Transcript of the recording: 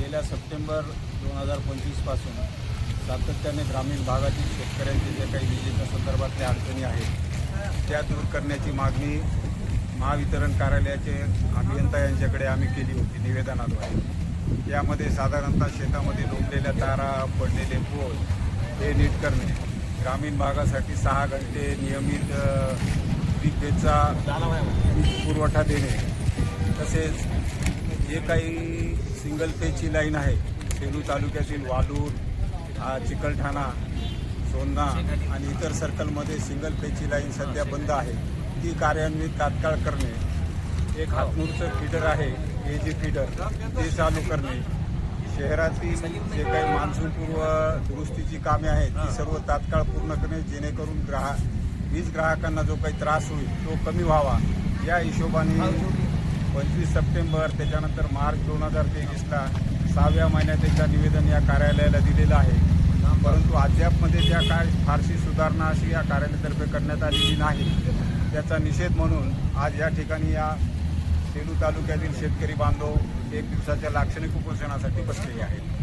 गेल्या सप्टेंबर 2025 पासून सातत्याने ग्रामीण भागातील शेतकऱ्यांचे जे काही विजेच्या संदर्भातल्या अडचणी आहेत त्या दूर करण्याची मागणी महावितरण कार्यालयाचे अभियंता यांच्याकडे आम्ही केली होती निवेदनाद्वारे। यामध्ये साधारणतः शेतामध्ये लोंबलेल्या तारा, पडलेले पोल हे नीट करणे, ग्रामीण भागासाठी 6 घंटे नियमित वीजेचा पुरवठा देणे, तसेच जे काही सिंगल फेजची लाईन आहे सेलू तालुक्यातील वालूर, चिकलठाणा, सोन्ना आणि इतर सर्कलमध्ये सिंगल फेजची लाईन सध्या बंद आहे, ती कार्यान्वित तात्काळ करणे। एक हातनूरचं फीडर आहे AG फीडर ते चालू करणे। शहरातील जे काही मान्सूनपूर्व दुरुस्तीची कामे आहेत ती सर्व तात्काळ पूर्ण करणे, जेणेकरून वीज ग्राहकांना जो काही त्रास होईल तो कमी व्हावा। या हिशोबाने 25 सप्टेंबर त्याच्यानंतर मार्च 2023ला 6व्या महिन्यात एकदा निवेदन या कार्यालयाला दिलेलं आहे, परंतु अद्यापमध्ये त्या काय फारशी सुधारणा अशी या कार्यालयातर्फे करण्यात आलेली नाही। त्याचा निषेध म्हणून आज या ठिकाणी या सेलू तालुक्यातील शेतकरी बांधव 1 दिवसाच्या लाक्षणिक उपोषणासाठी बसलेले आहेत।